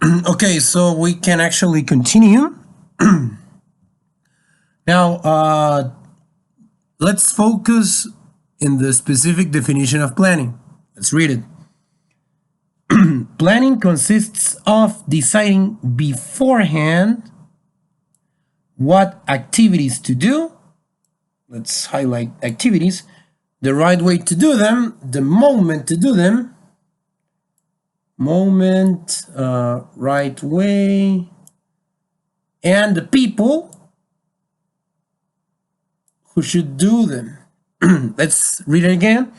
Okay, so we can actually continue. Now, let's focus in the specific definition of planning. Let's read it. Planning consists of deciding beforehand what activities to do. Let's highlight activities, the right way to do them, the moment to do them, right way, and the people who should do them. Let's read it again.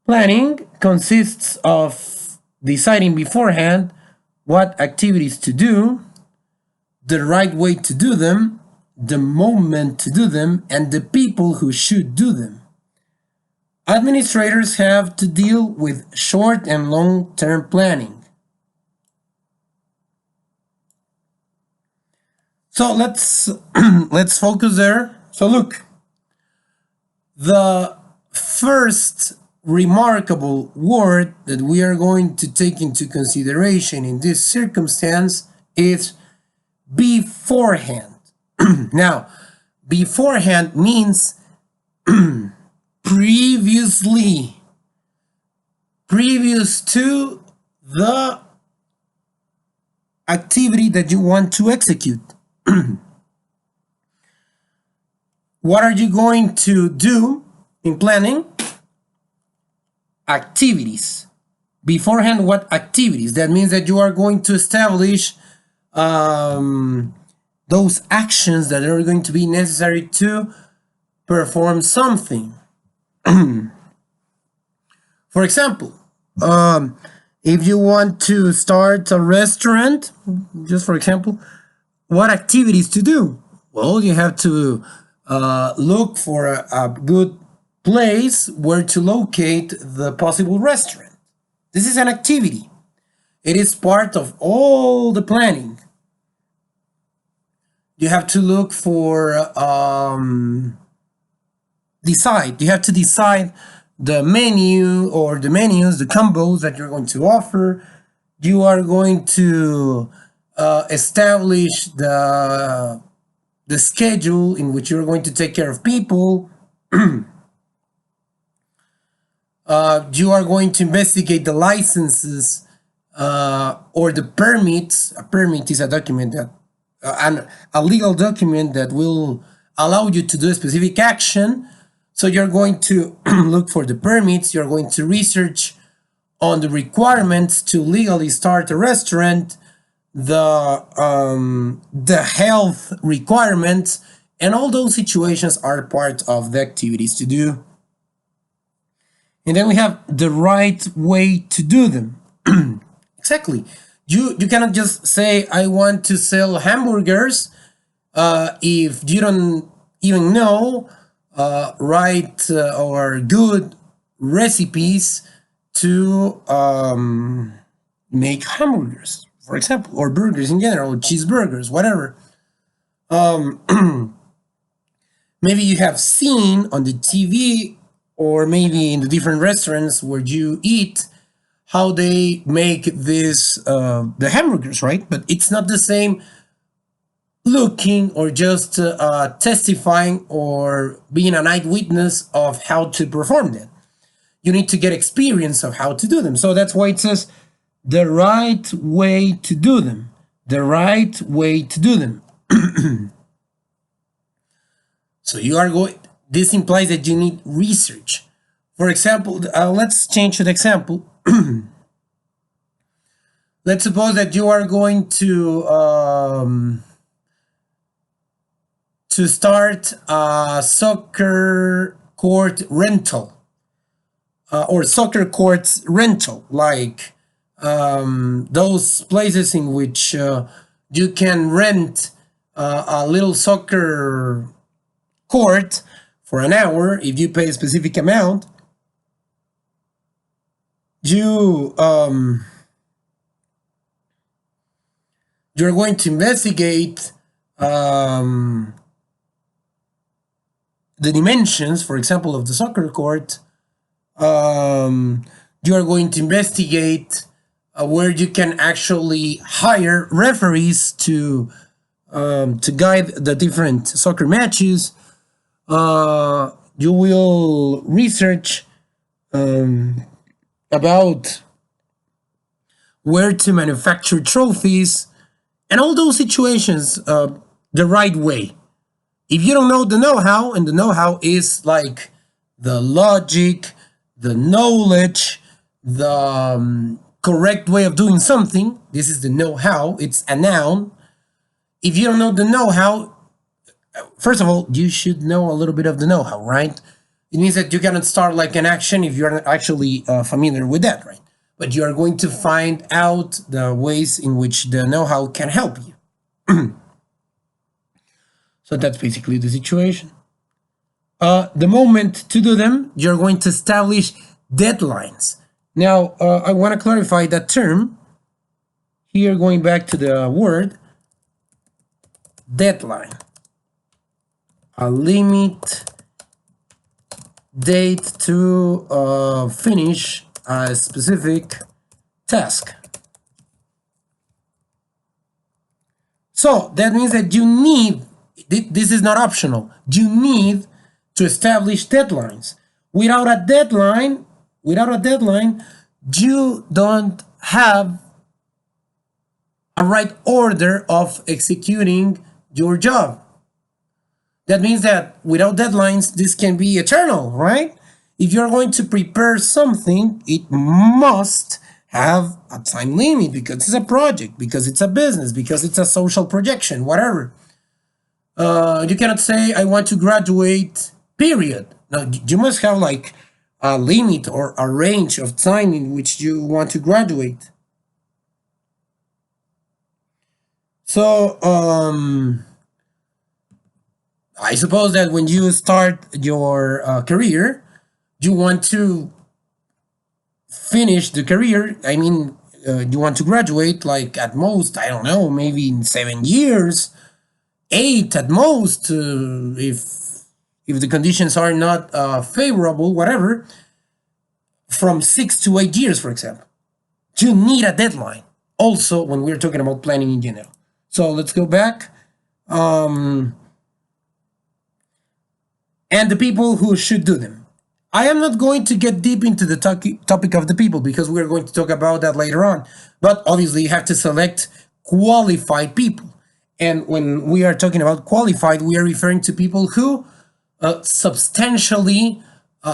Planning consists of deciding beforehand what activities to do, the right way to do them, the moment to do them, and the people who should do them. Administrators have to deal with short and long-term planning. So let's focus there. So look, the first remarkable word that we are going to take into consideration in this circumstance is beforehand. Now, beforehand means previously, previous to the activity that you want to execute. What are you going to do in planning? Activities. Beforehand, what activities? That means that you are going to establish those actions that are going to be necessary to perform something. For example, if you want to start a restaurant, just for example, what activities to do? Well, you have to look for a good place where to locate the possible restaurant. This is an activity. It is part of all the planning. You have to look for decide. You have to decide the menu or the menus, the combos that you're going to offer. You are going to establish the schedule in which you're going to take care of people. You are going to investigate the licenses or the permits. A permit is a document that a legal document that will allow you to do a specific action. So you're going to look for the permits. You're going to research on the requirements to legally start a restaurant, the health requirements, and all those situations are part of the activities to do. And then we have the right way to do them. Exactly. You cannot just say, I want to sell hamburgers if you don't even know right or good recipes to make hamburgers, for example, or burgers in general, cheeseburgers, whatever. Maybe you have seen on the TV or maybe in the different restaurants where you eat how they make this the hamburgers, right? But it's not the same looking or just testifying or being an eyewitness of how to perform them. You need to get experience of how to do them. So that's why it says the right way to do them. The right way to do them. So you are going, this implies that you need research. For example, let's change the example. Let's suppose that you are going to start a soccer court rental or soccer courts rental, like those places in which you can rent a little soccer court for an hour. If you pay a specific amount, you're going to investigate the dimensions, for example, of the soccer court. You are going to investigate where you can actually hire referees to guide the different soccer matches. You will research about where to manufacture trophies and all those situations the right way. If you don't know the know-how, and the know-how is like the logic, the knowledge, the correct way of doing something, this is the know-how, it's a noun. If you don't know the know-how, first of all, you should know a little bit of the know-how, right? It means that you cannot start like an action if you're not actually familiar with that, right? But you are going to find out the ways in which the know-how can help you. So that's basically the situation. The moment to do them, you're going to establish deadlines. Now, I want to clarify that term. Here, going back to the word, deadline. A limit date to finish a specific task. So that means that you need, this is not optional, you need to establish deadlines. Without a deadline, you don't have a right order of executing your job. That means that without deadlines, this can be eternal, right? If you're going to prepare something, it must have a time limit because it's a project, because it's a business, because it's a social projection, whatever. You cannot say, I want to graduate, period. Now, you must have like a limit or a range of time in which you want to graduate. So, I suppose that when you start your career, you want to finish the career. I mean, you want to graduate like at most, I don't know, maybe in 7 years, 8 at most, if the conditions are not favorable, whatever, from 6 to 8 years, for example. You need a deadline. Also, when we're talking about planning in general. So let's go back. And the people who should do them. I am not going to get deep into the topic of the people because we're going to talk about that later on. But obviously, you have to select qualified people. And when we are talking about qualified, we are referring to people who substantially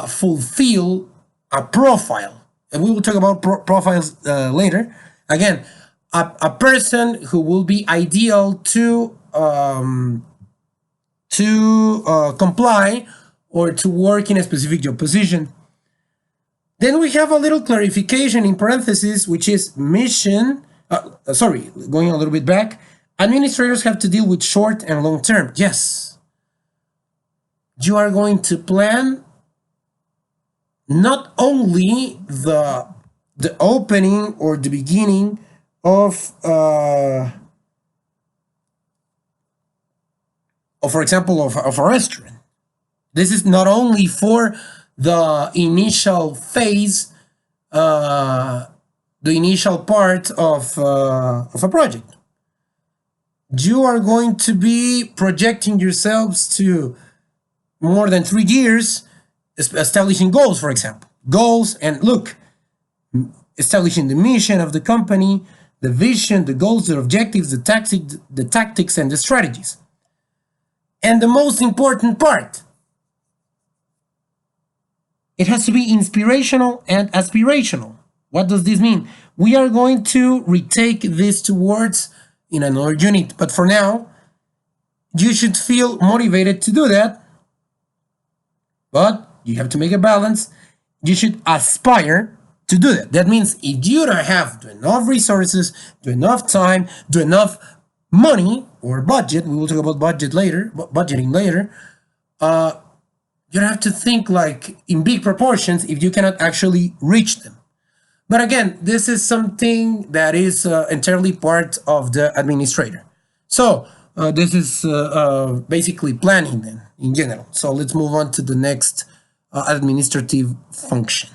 fulfill a profile. And we will talk about profiles later. Again, a person who will be ideal to comply or to work in a specific job position. Then we have a little clarification in parentheses, which is mission. Going a little bit back. Administrators have to deal with short and long term. Yes. You are going to plan not only the opening or the beginning of for example, of a restaurant. This is not only for the initial phase, the initial part of a project. You are going to be projecting yourselves to more than 3 years, establishing goals, for example. Goals, and look, establishing the mission of the company, the vision, the goals, the objectives, the tactics, and the strategies. And the most important part, it has to be inspirational and aspirational. What does this mean? We are going to retake this towards in another unit, but for now, you should feel motivated to do that. But you have to make a balance. You should aspire to do that. That means if you don't have enough resources, enough time, enough money or budget, we will talk about budgeting later, you have to think like in big proportions if you cannot actually reach them. But again, this is something that is entirely part of the administrator. So this is basically planning then in general. So let's move on to the next administrative function.